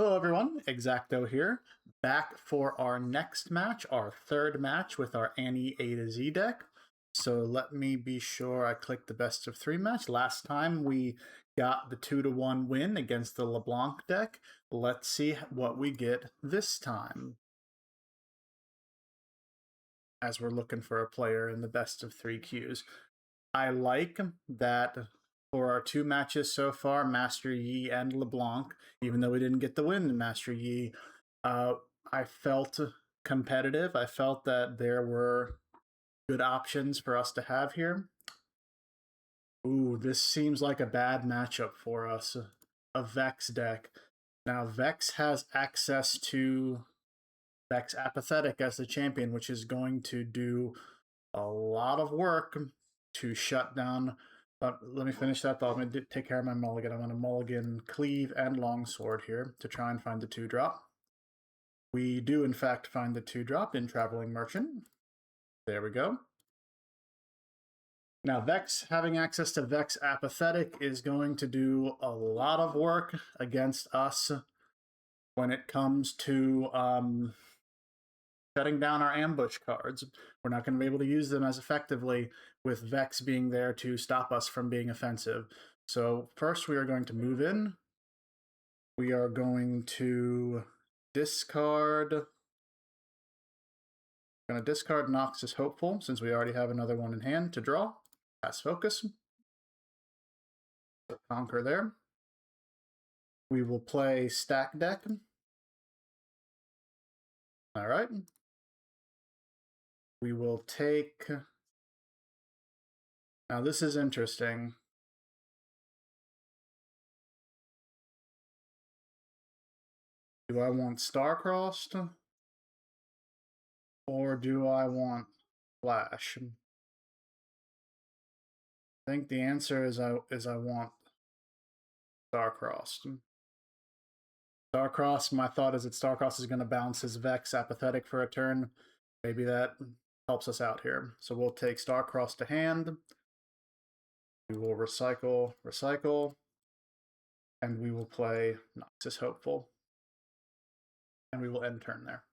Hello everyone, Exacto here, back for our next match, our third match with our Annie A to Z deck. So let me be sure I click the best of 3 match. Last time we got the 2-1 win against the LeBlanc deck. Let's see what we get this time, as we're looking for a player in the best of 3 queues. I like that for our 2 matches so far, Master Yi and LeBlanc, even though we didn't get the win in Master Yi, I felt competitive. I felt that there were good options for us to have here. Ooh, this seems like a bad matchup for us. A Vex deck. Now, Vex has access to Vex Apathetic as the champion, which is going to do a lot of work to shut down. Let me finish that thought. I'm going to take care of my mulligan. I'm going to mulligan Cleave and Longsword here to try and find the 2-drop. We do, in fact, find the 2-drop in Traveling Merchant. There we go. Now, Vex, having access to Vex Apathetic is going to do a lot of work against us when it comes to shutting down our ambush cards. We're not going to be able to use them as effectively with Vex being there to stop us from being offensive. So first we are going to move in. We are going to discard. I'm going to discard Noxus Hopeful since we already have another one in hand to draw. Pass focus. So conquer there. We will play Stack Deck. All right. We will take. Now this is interesting. Do I want Star-Crossed? Or do I want Flash? I think the answer is I want Star-Crossed. Star-Crossed, my thought is that Star-Crossed is going to bounce his Vex Apathetic for a turn. Maybe that helps us out here. So we'll take Star-Crossed to hand. We will recycle, and we will play Noxus Hopeful. And we will end turn there.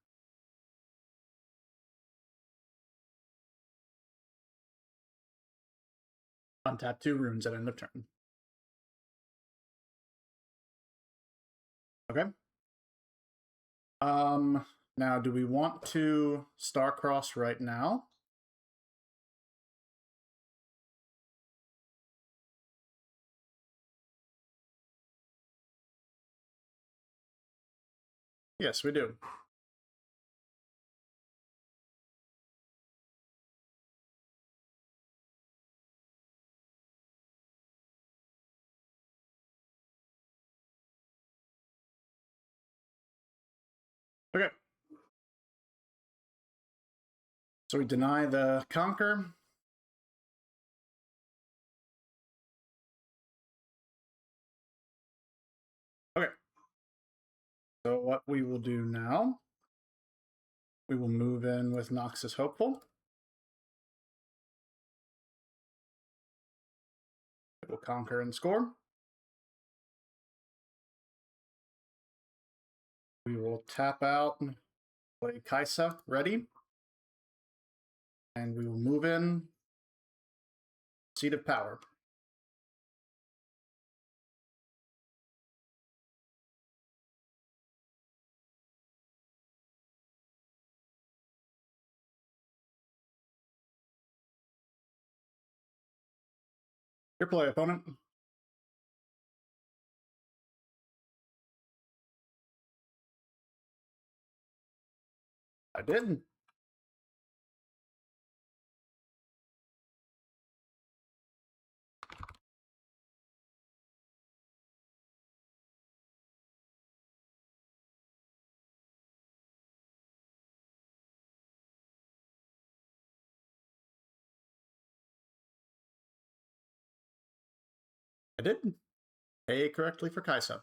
Untap 2 runes at end of turn. Okay. Now, do we want to Star-Cross right now? Yes, we do. Okay. So we deny the Conquer. Okay. So what we will do now, we will move in with Noxus Hopeful. It will conquer and score. We will tap out, play Kaisa, ready. And we will move in Seat of Power. Your play, opponent. I did. I did. Pay correctly for Kaisa.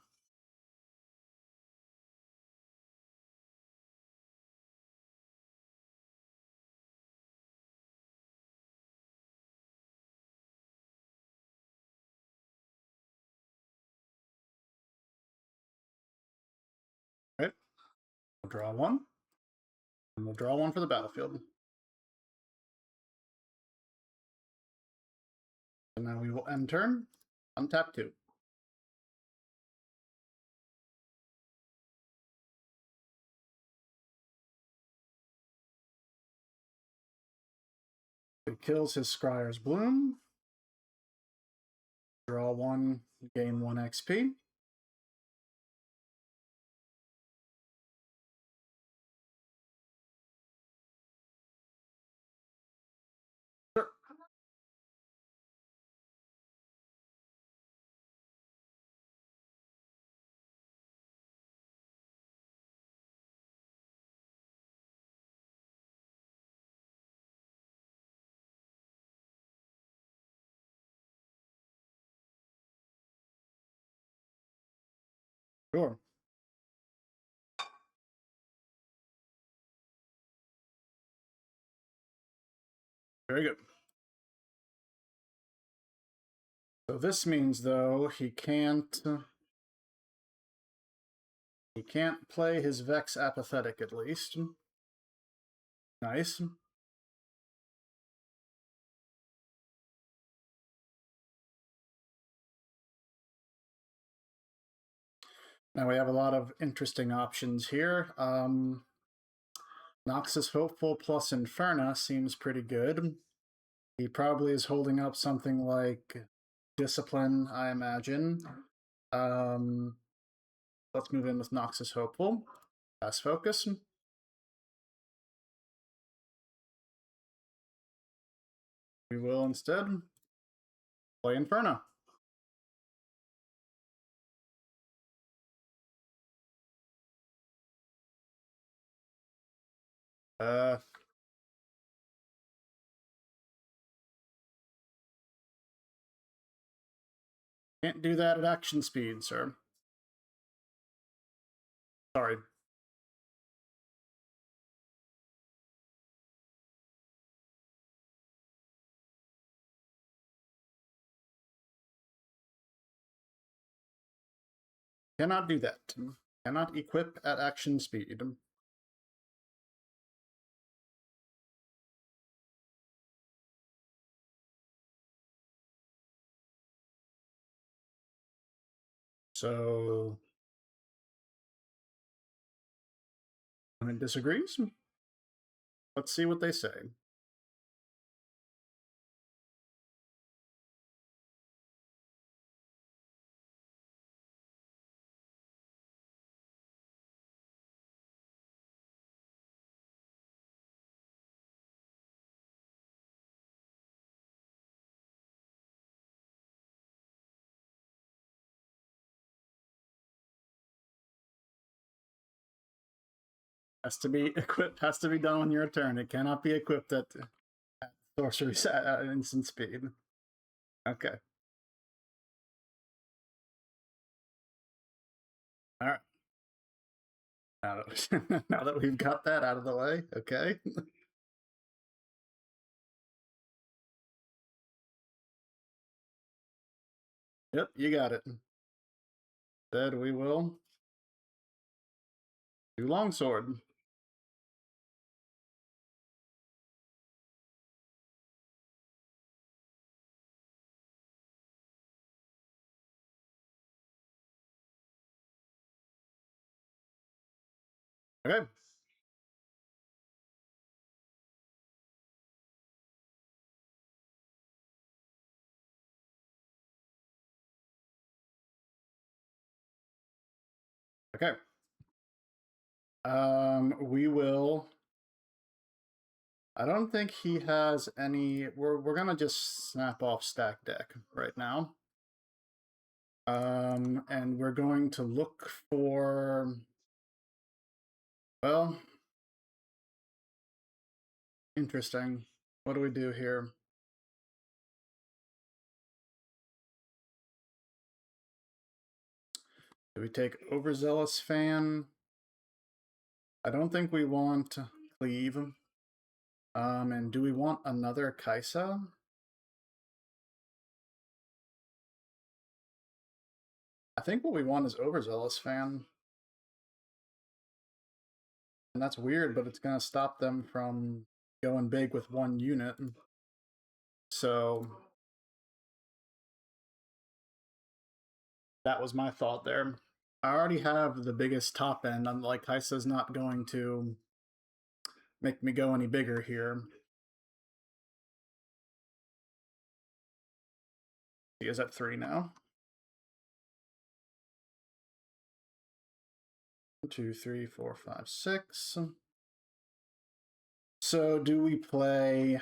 draw one. And we'll draw one for the battlefield. And now we will end turn, untap 2. It kills his Scryer's Bloom. Draw 1, gain 1 XP. Sure. Sure. Very good. So this means, though, he can't play his Vex Apathetic, at least. Nice. Now we have a lot of interesting options here. Noxus Hopeful plus Inferna seems pretty good. He probably is holding up something like Discipline, I imagine. Let's move in with Noxus Hopeful. Pass Focus. We will instead play Inferno. Can't do that at action speed, sir. Sorry. Cannot do that. Cannot equip at action speed. So, it disagrees. Let's see what they say. Has to be equipped. Has to be done on your turn. It cannot be equipped at sorcery at instant speed. Okay. All right. Now that we've got that out of the way, okay. Yep, you got it. Instead, we will do Longsword. Okay. Okay. We will. I don't think he has any. We're gonna just snap off Stack Deck right now. And we're going to look for. Well, interesting. What do we do here? Do we take Overzealous Fan? I don't think we want Cleave. And do we want another Kaisa? I think what we want is Overzealous Fan. And that's weird, but it's going to stop them from going big with one unit. So that was my thought there. I already have the biggest top end. I'm like, Kaisa's not going to make me go any bigger here. He is at 3 now. 1, 2, 3, 4, 5, 6. So do we play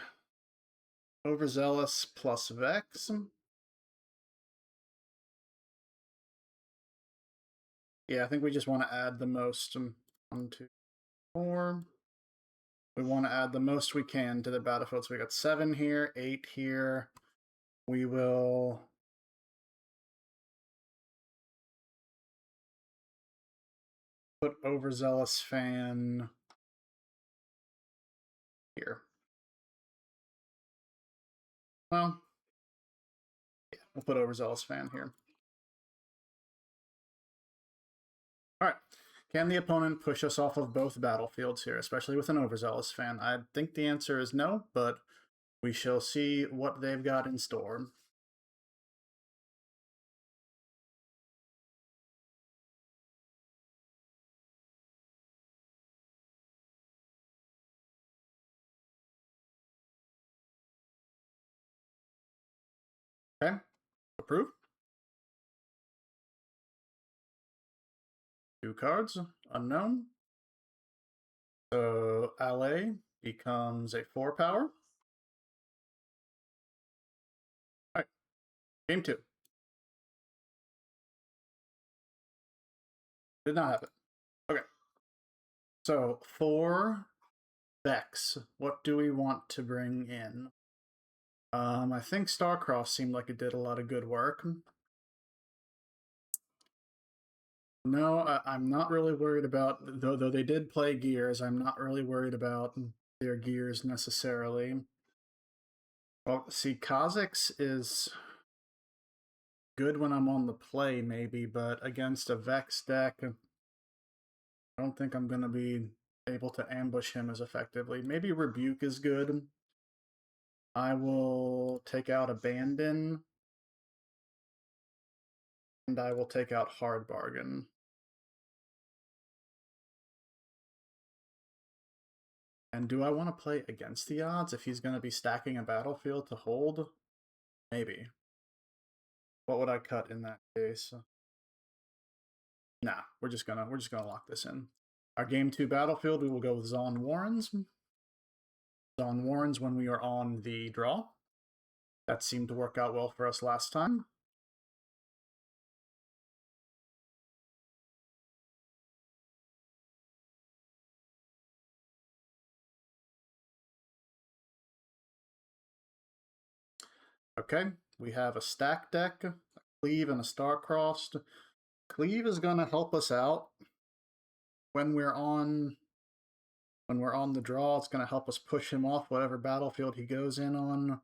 Overzealous plus Vex? Yeah, I think we just want to add the most. 1, 2, 4. We want to add the most we can to the battlefield. So we got 7 here, 8 here. We will put Overzealous Fan here. Well, yeah, we'll put Overzealous Fan here. All right. Can the opponent push us off of both battlefields here, especially with an Overzealous Fan? I think the answer is no, but we shall see what they've got in store. Okay, approve. 2 cards, unknown. So LA becomes a 4 power. All right, game 2. Did not happen. Okay. So for Vex, what do we want to bring in? I think Starcross seemed like it did a lot of good work. No, I'm not really worried about, though they did play Gears, I'm not really worried about their Gears necessarily. Well, see, Kha'Zix is good when I'm on the play, maybe, but against a Vex deck, I don't think I'm going to be able to ambush him as effectively. Maybe Rebuke is good. I will take out Abandon, and I will take out Hard Bargain. And do I want to play against the odds if he's going to be stacking a battlefield to hold? Maybe. What would I cut in that case? Nah, we're just gonna lock this in. Our game 2 battlefield, we will go with Zon Warrens. Zon Warrens when we are on the draw. That seemed to work out well for us last time. Okay, we have a stack deck, a Cleave, and a Star-Crossed. Cleave is going to help us out when we're on the draw. It's going to help us push him off whatever battlefield he goes in on.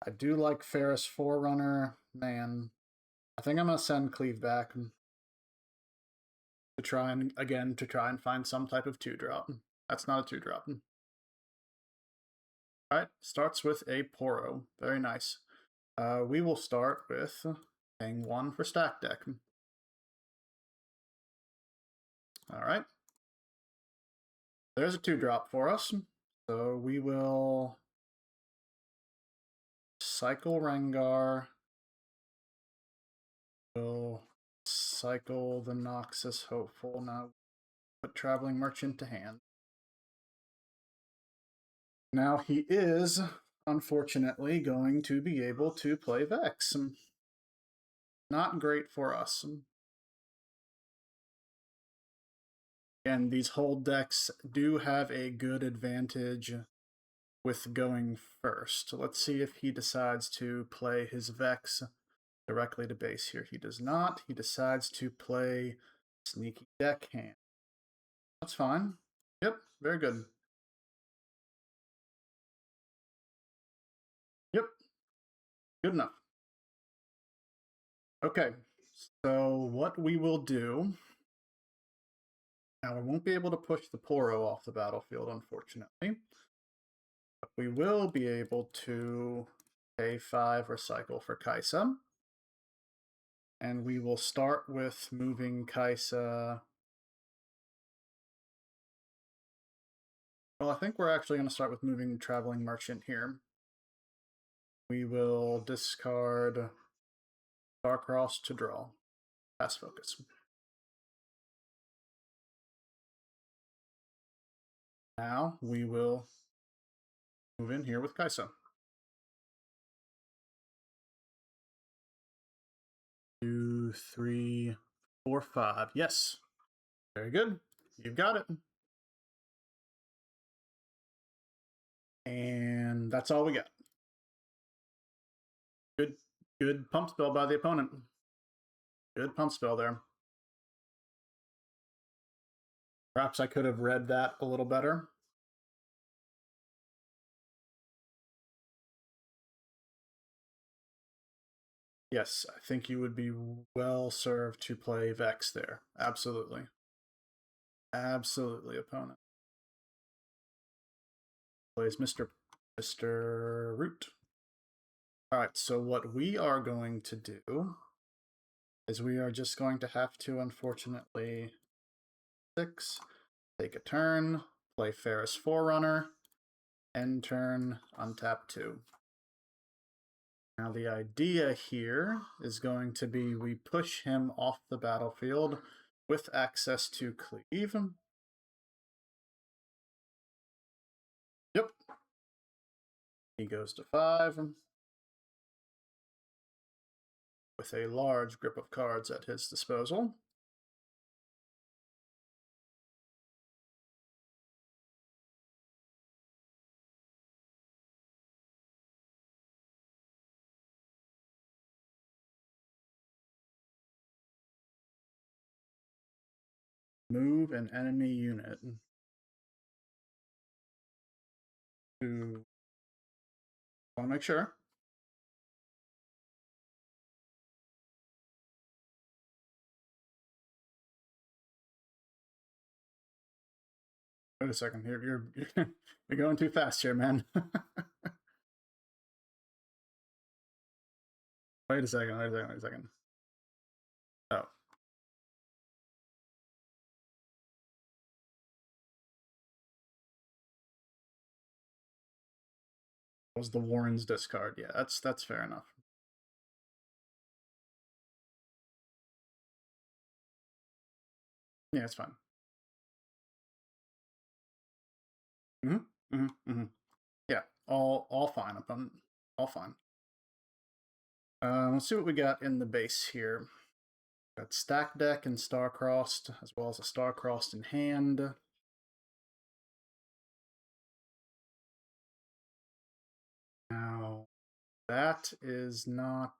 I do like Ferris Forerunner. Man, I think I'm going to send Cleave back to try and find some type of 2-drop. That's not a 2-drop. Alright, starts with a Poro. Very nice. We will start with paying 1 for stack deck. Alright. There's a 2-drop for us. So we will cycle Rengar. We'll cycle the Noxus Hopeful. Now put Traveling Merchant to hand. Now he is, unfortunately, going to be able to play Vex. Not great for us. And these hold decks do have a good advantage with going first. Let's see if he decides to play his Vex directly to base here. He does not. He decides to play Sneaky Deckhand. That's fine. Yep, very good. Yep, good enough. Okay, So what we will do now, we won't be able to push the Poro off the battlefield, unfortunately. But we will be able to pay 5 recycle for Kaisa. And we will start with moving Kaisa. Well, I think we're actually going to start with moving Traveling Merchant here. We will discard Starcross to draw. Pass focus. Now we will move in here with Kaisa. 2, 3, 4, 5. Yes. Very good. You've got it. And that's all we got. Good pump spell by the opponent. Good pump spell there. Perhaps I could have read that a little better. Yes, I think you would be well served to play Vex there. Absolutely. Absolutely, opponent. Plays Mr. Root. Alright, so what we are going to do is we are just going to have to, unfortunately, 6, take a turn, play Ferris Forerunner, end turn, untap 2. Now the idea here is going to be we push him off the battlefield with access to cleave. Yep. He goes to 5 with a large grip of cards at his disposal. Move an enemy unit to... I want to make sure. Wait a second. You're you're going too fast here, man. Wait a second. Oh. Was the Warren's discard? Yeah, that's fair enough. Yeah, it's fine. Yeah, all fine, opponent. All fine. Let's see what we got in the base here. Got Stack Deck and Star-Crossed, as well as a Star-Crossed in hand. Now, that is not...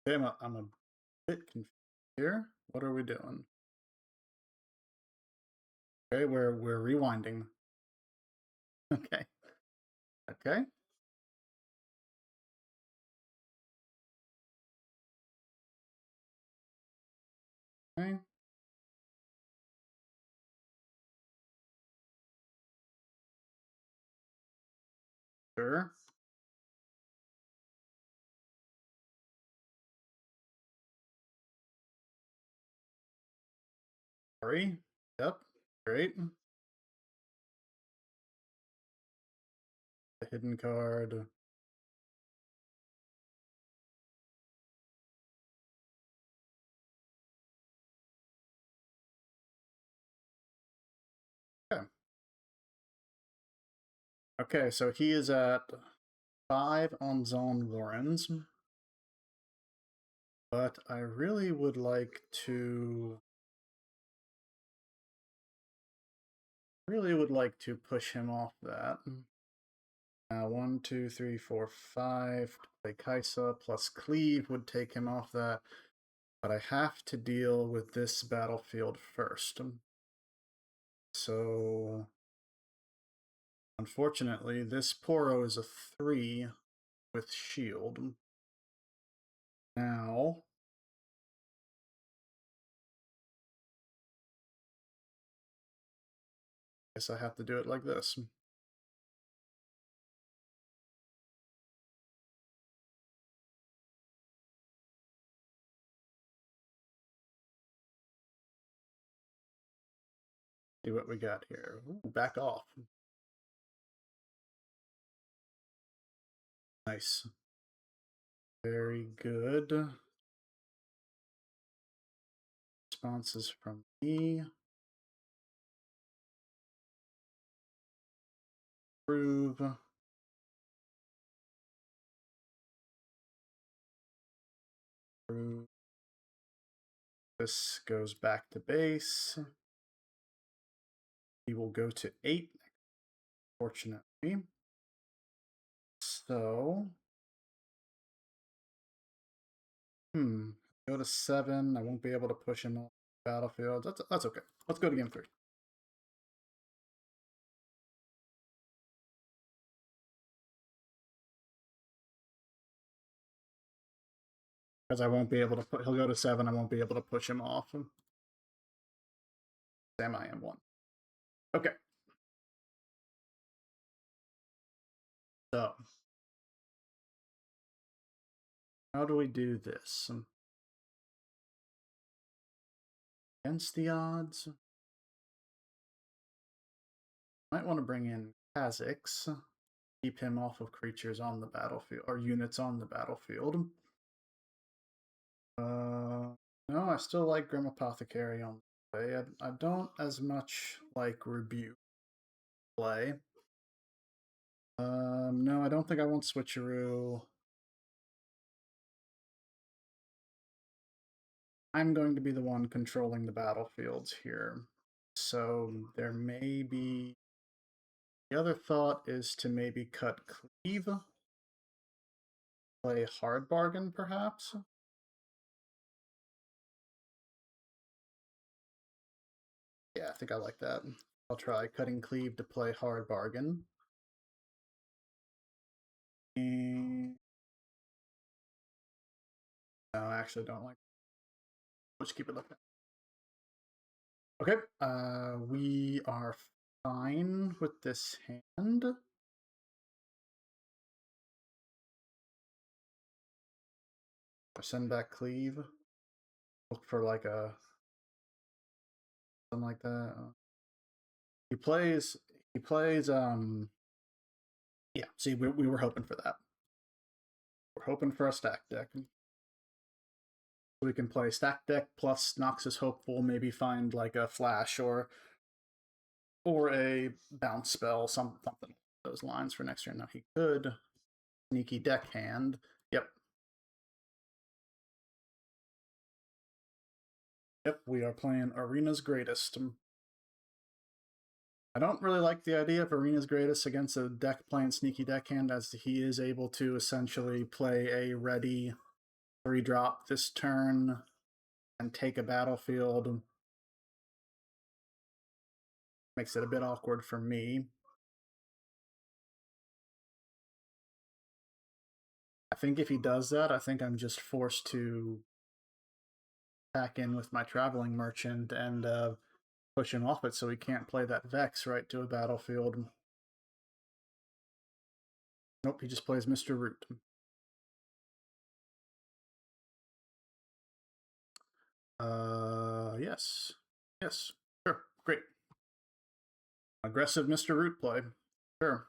Okay, I'm a bit confused here. What are we doing? Okay, we're rewinding. Okay. Okay. Okay. Sure. Sorry. Yep. Great. The hidden card. Okay. Okay, so he is at 5 on Zone Warrens. But I really would like to... push him off that. 1, 2, 3, 4, 5 to play Kaisa plus Cleave would take him off that. But I have to deal with this battlefield first. So, unfortunately, this Poro is a 3 with shield. Now, I guess I have to do it like this. See what we got here. Ooh, back off. Nice. Very good. Responses from me. Approve. Approve. This goes back to base. He will go to 8, fortunately. So, go to 7. I won't be able to push him off the battlefield. That's okay. Let's go to game 3. Because I won't be able to put. He'll go to 7. I won't be able to push him off. Sam, I am 1. Okay. So, how do we do this? Against the odds? Might want to bring in Kha'Zix. Keep him off of creatures on the battlefield, or units on the battlefield. No, I still like Grim Apothecary on the play. I don't as much like Rebuke play. No, I don't think I want Switcheroo. I'm going to be the one controlling the battlefields here. So there may be... The other thought is to maybe cut Cleave. Play Hard Bargain, perhaps? Yeah, I think I like that. I'll try cutting Cleave to play Hard Bargain. And... No, I actually don't like... Let's keep it like that. Okay, we are fine with this hand. Send back Cleave. Look for like a... something like that. He plays, yeah, see, we were hoping for that. We're hoping for a stack deck. We can play stack deck plus Noxus Hopeful, maybe find like a flash or a bounce spell, something along those lines for next turn. Now he could sneaky deck hand. Yep. Yep, we are playing Arena's Greatest. I don't really like the idea of Arena's Greatest against a deck playing sneaky deckhand, as he is able to essentially play a ready 3-drop this turn and take a battlefield. Makes it a bit awkward for me. I think if he does that, I think I'm just forced to pack in with my Traveling Merchant and push him off it so he can't play that Vex right to a battlefield. Nope, he just plays Mr. Root. Yes. Yes. Sure. Great. Aggressive Mr. Root play. Sure.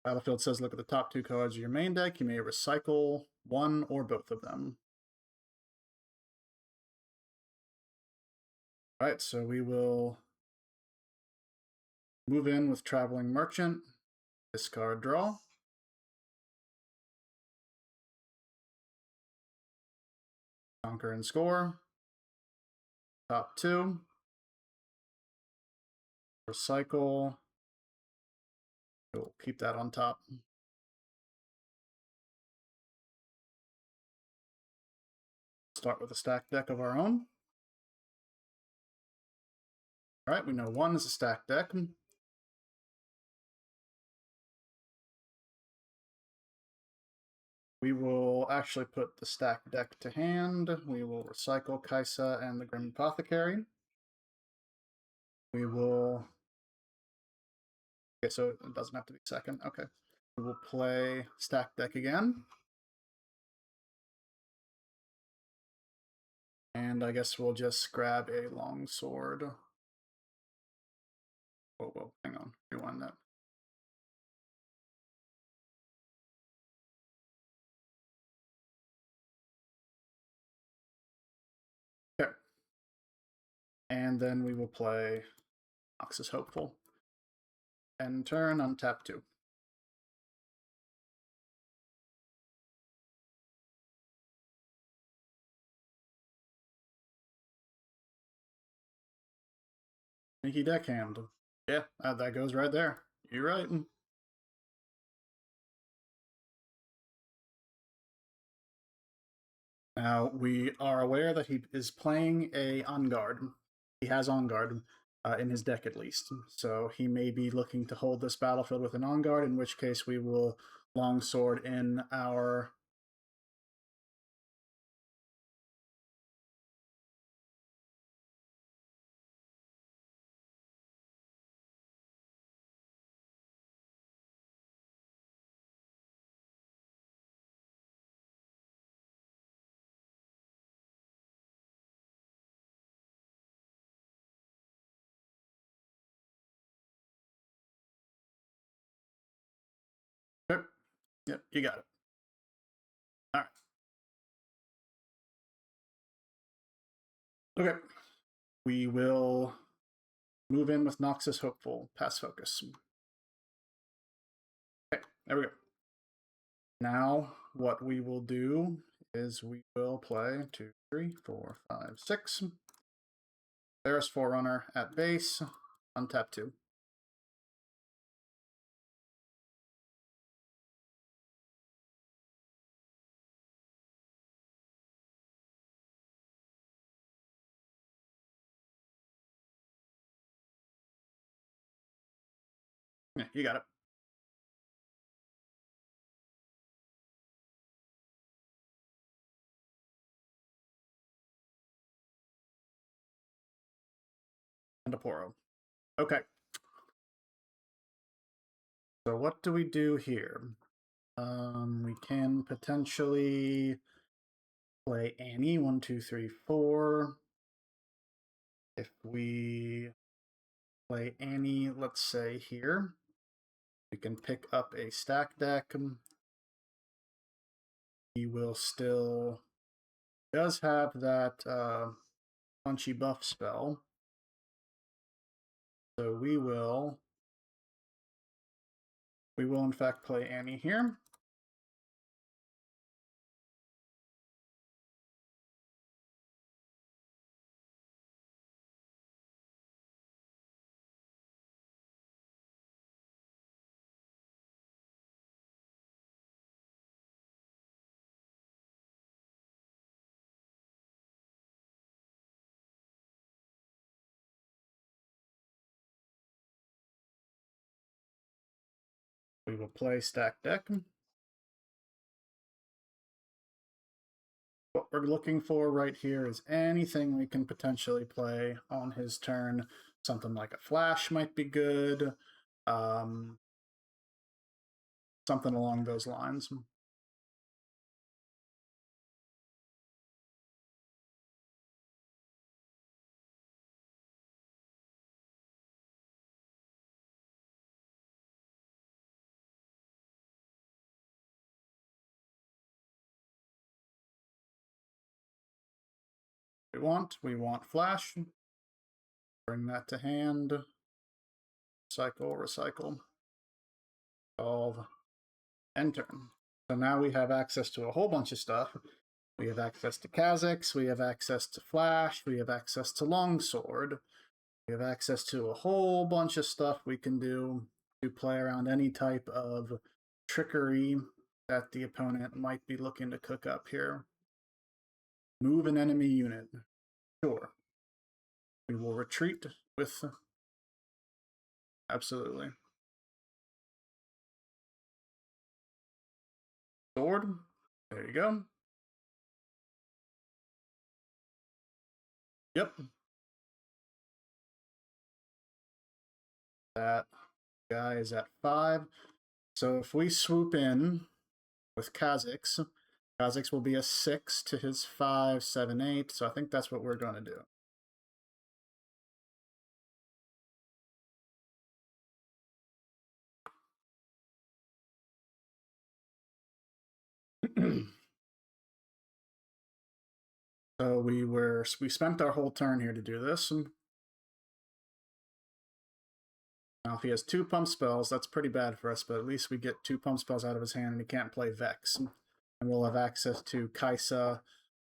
Battlefield says look at the top 2 cards of your main deck. You may recycle one or both of them. Alright, so we will move in with Traveling Merchant. Discard draw. Conquer and score. Top 2. Recycle. We'll keep that on top. Start with a stack deck of our own. All right, we know one is a stack deck. We will actually put the stack deck to hand. We will recycle Kaisa and the Grim Apothecary. We will... Okay, so it doesn't have to be second. Okay. We will play stack deck again. And I guess we'll just grab a longsword. Whoa, hang on. Rewind that. Okay. And then we will play Noxus Hopeful. End turn, untap 2. Sneaky deckhand. Yeah, that goes right there. You're right. Now, we are aware that he is playing a On Guard. He has On Guard in his deck at least. So he may be looking to hold this battlefield with an On Guard, in which case we will longsword in our... Yep, you got it. All right. Okay. We will move in with Noxus Hopeful. Pass focus. Okay, there we go. Now, what we will do is we will play 2, 3, 4, 5, 6. There's Forerunner at base. Untap 2. Yeah, you got it. And a Poro. Okay. So what do we do here? We can potentially play Annie. 1, 2, 3, 4. If we play Annie, let's say here, we can pick up a stack deck. He will still... does have that punchy buff spell. So we will in fact play Annie here. We will play stack deck. What we're looking for right here is anything we can potentially play on his turn. Something like a flash might be good. Something along those lines. We want flash. Bring that to hand. Recycle. Solve. End turn. So now we have access to a whole bunch of stuff. We have access to Kha'Zix, we have access to Flash, we have access to Longsword, we have access to a whole bunch of stuff we can do to play around any type of trickery that the opponent might be looking to cook up here. Move an enemy unit. Sure. We will retreat with... Absolutely. Sword. There you go. Yep. That guy is at 5. So if we swoop in with Kha'Zix, Kha'Zix will be a 6 to his 5, 7, 8. So I think that's what we're going to do. So we spent our whole turn here to do this. Now, if he has 2 pump spells, that's pretty bad for us, but at least we get 2 pump spells out of his hand and he can't play Vex. And we'll have access to Kaisa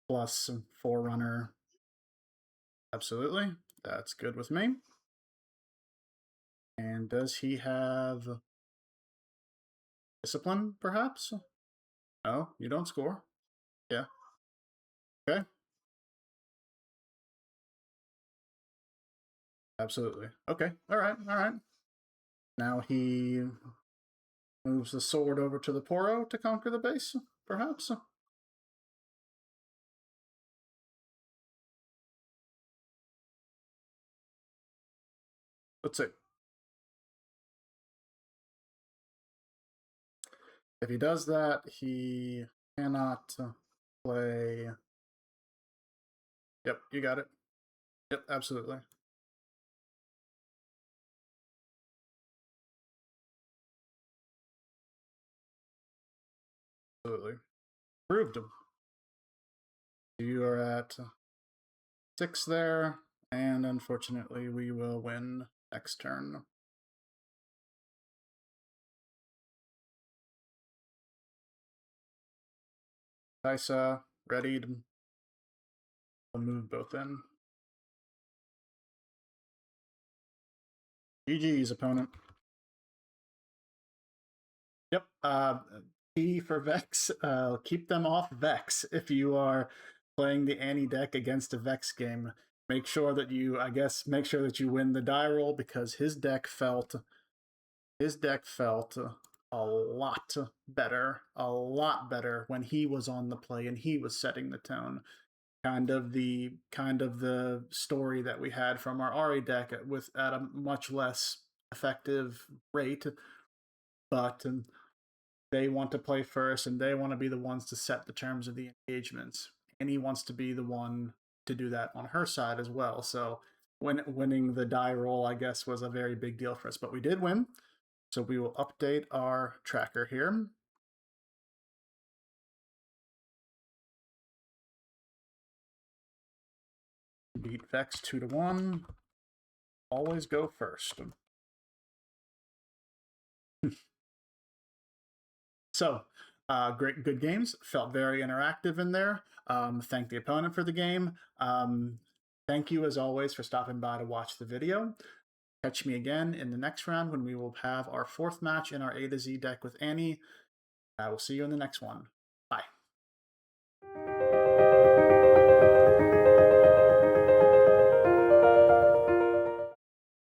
plus Forerunner. Absolutely. That's good with me. And does he have Discipline, perhaps? No, you don't score. Yeah. Okay. Absolutely. Okay. All right. All right. Now he moves the sword over to the Poro to conquer the base, perhaps? Let's see. If he does that, he cannot play... Yep, you got it. Yep, absolutely. Absolutely. Proved him. You are at 6 there, and unfortunately we will win next turn. Kaisa, readied. We'll move both in. GG's, opponent. Yep. P for Vex. Keep them off Vex if you are playing the Annie deck against a Vex game. Make sure that you, make sure that you win the die roll because his deck felt a lot better when he was on the play and he was setting the tone. Kind of the story that we had from our Ari deck at a much less effective rate, but they want to play first and they want to be the ones to set the terms of the engagements, and he wants to be the one to do that on her side as well. So winning the die roll, I guess, was a very big deal for us, but we did win. So we will update our tracker here. Beat Vex 2-1. Always go first. So, good games. Felt very interactive in there. Thank the opponent for the game. Thank you, as always, for stopping by to watch the video. Catch me again in the next round when we will have our 4th match in our A to Z deck with Annie. I will see you in the next one.